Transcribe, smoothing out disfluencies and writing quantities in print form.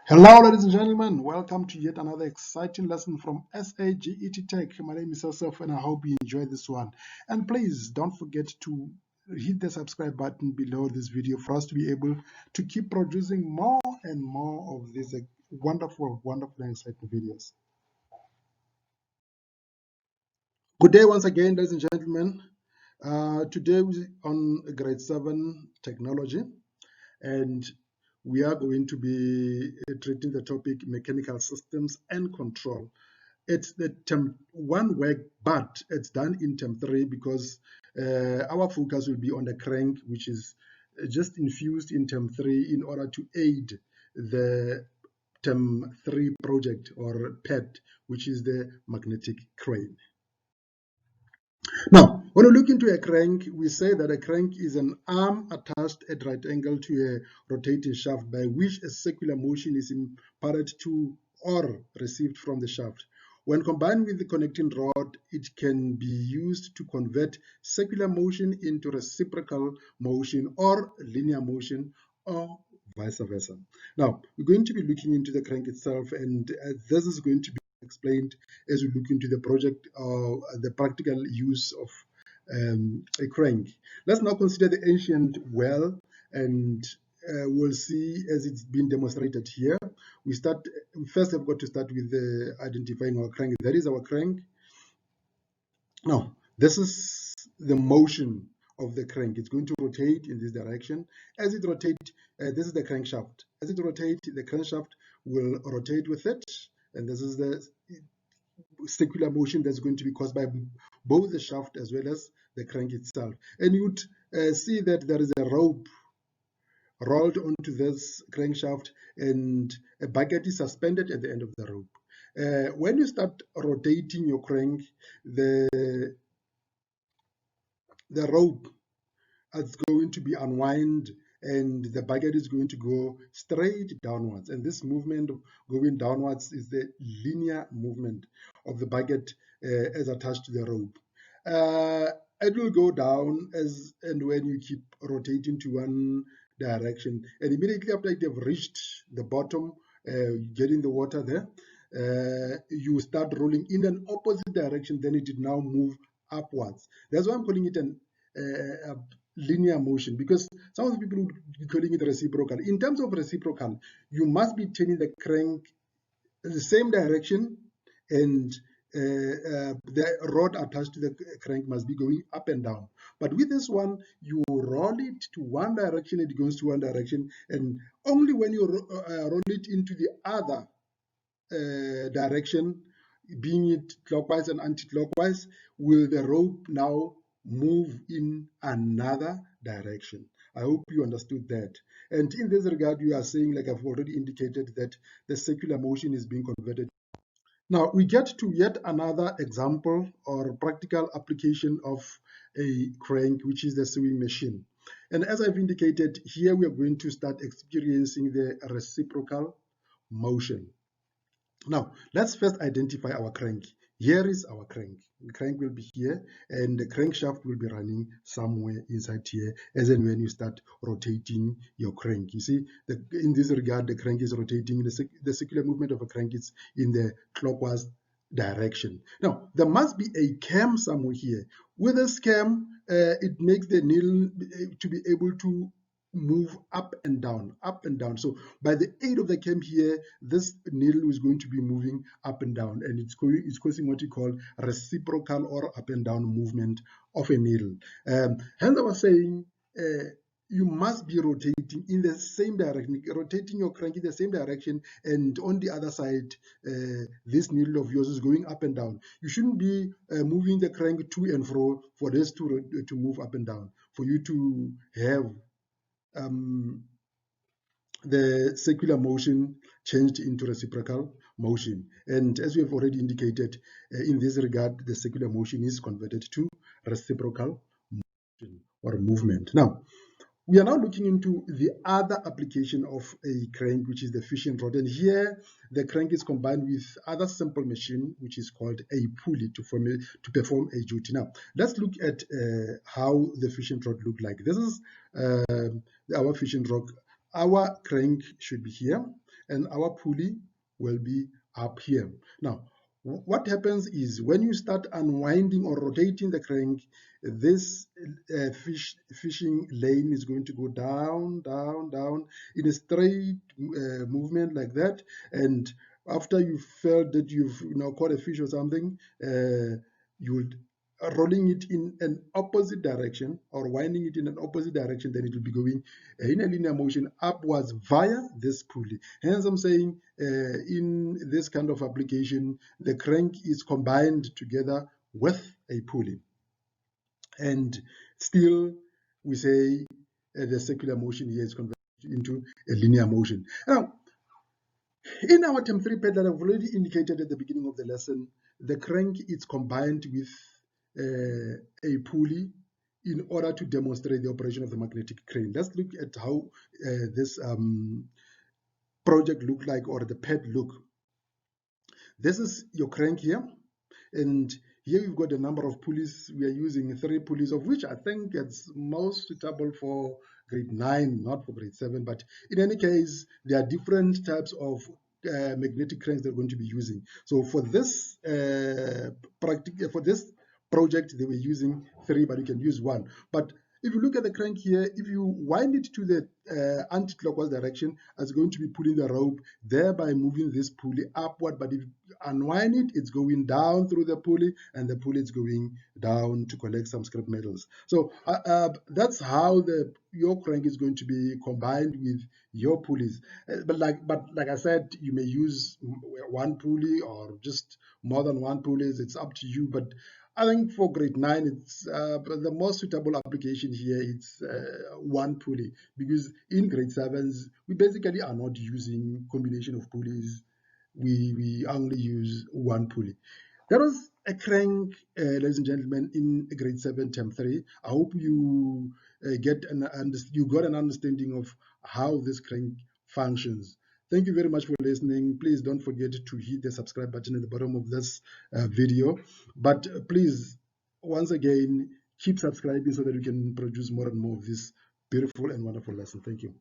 Hello, ladies and gentlemen. Welcome to yet another exciting lesson from SAGET Tech. My name is Joseph, and I hope you enjoy this one. And please don't forget to hit the subscribe button below this video for us to be able to keep producing more and more of these wonderful and exciting videos. Good day once again, ladies and gentlemen. Today we're on grade 7 technology, and we are going to be treating the topic mechanical systems and control. It's the term 1 work, but it's done in term 3 because our focus will be on the crank, which is just infused in term 3 in order to aid the term 3 project or PET, which is the magnetic crane. Now, when we look into a crank, we say that a crank is an arm attached at right angle to a rotating shaft by which a circular motion is imparted to or received from the shaft. When combined with the connecting rod, it can be used to convert circular motion into reciprocal motion or linear motion or vice versa. Now, we're going to be looking into the crank itself, and this is going to be explained as we look into the project or the practical use of a crank. Let's now consider the ancient well, and we'll see as it's been demonstrated here. We first have got to start with identifying our crank. That is our crank. Now, this is the motion of the crank. It's going to rotate in this direction. As it rotates, this is the crankshaft. As it rotates, the crankshaft will rotate with it, and this is the circular motion that's going to be caused by both the shaft as well as the crank itself. And you would see that there is a rope rolled onto this crankshaft, and a bucket is suspended at the end of the rope. When you start rotating your crank, the rope is going to be unwound, and the bucket is going to go straight downwards. And this movement going downwards is the linear movement of the bucket as attached to the rope. It will go down and when you keep rotating to one direction, and immediately after you have reached the bottom, getting the water there, you start rolling in an opposite direction. Then it did now move upwards. That's why I'm calling it a linear motion, because some of the people would be calling it reciprocal. In terms of reciprocal, you must be turning the crank in the same direction, and the rod attached to the crank must be going up and down. But with this one, you roll it to one direction, it goes to one direction, and only when you roll it into the other direction, being it clockwise and anti-clockwise, will the rope now move in another direction. I hope you understood that. And in this regard, you are saying, like I've already indicated, that the circular motion is being converted. Now we get to yet another example or practical application of a crank, which is the sewing machine. And as I've indicated, here we are going to start experiencing the reciprocal motion. Now, let's first identify our crank. Here is our crank. The crank will be here, and the crankshaft will be running somewhere inside here, as and when you start rotating your crank. You see, in this regard, the crank is rotating. The circular movement of a crank is in the clockwise direction. Now, there must be a cam somewhere here. With this cam, it makes the needle to be able to move up and down, up and down. So by the aid of the cam here, this needle is going to be moving up and down, and it's causing what you call reciprocal or up and down movement of a needle. Hence I was saying, you must be rotating in the same direction, rotating your crank in the same direction, and on the other side, this needle of yours is going up and down. You shouldn't be moving the crank to and fro for this to move up and down, for you to have the circular motion changed into reciprocal motion. And as we have already indicated, in this regard, the circular motion is converted to reciprocal motion or movement. Now, we are now looking into the other application of a crank, which is the fishing rod. And here, the crank is combined with other simple machine, which is called a pulley to perform a duty. Now, let's look at how the fishing rod look like. This is our fishing rod. Our crank should be here, and our pulley will be up here. Now, what happens is when you start unwinding or rotating the crank, this fishing lane is going to go down, down, down in a straight movement like that. And after you felt that you've caught a fish or something, you would rolling it in an opposite direction or winding it in an opposite direction, then it will be going in a linear motion upwards via this pulley. Hence, I'm saying in this kind of application, the crank is combined together with a pulley. And still, we say the circular motion here is converted into a linear motion. Now, in our term 3 pad that I've already indicated at the beginning of the lesson, the crank is combined with a pulley in order to demonstrate the operation of the magnetic crane. Let's look at how this project look like, or the pad look. This is your crank here, and here you've got a number of pulleys. We are using 3 pulleys, of which I think it's most suitable for grade 9, not for grade 7. But in any case, there are different types of magnetic cranks they're going to be using. So for this project, they were using 3, but you can use 1. But if you look at the crank here, if you wind it to the anti-clockwise direction, it's going to be pulling the rope, thereby moving this pulley upward. But if you unwind it, it's going down through the pulley, and the pulley is going down to collect some scrap metals. So that's how your crank is going to be combined with your pulleys. But like I said, you may use 1 pulley or just more than 1 pulleys. It's up to you. But I think for grade 9, it's the most suitable application here. It's 1 pulley, because in grade 7s, we basically are not using combination of pulleys. We only use 1 pulley. That was a crank, ladies and gentlemen, in grade 7, term 3. I hope you got an understanding of how this crank functions. Thank you very much for listening. Please don't forget to hit the subscribe button at the bottom of this video. But please, once again, keep subscribing so that we can produce more and more of this beautiful and wonderful lesson. Thank you.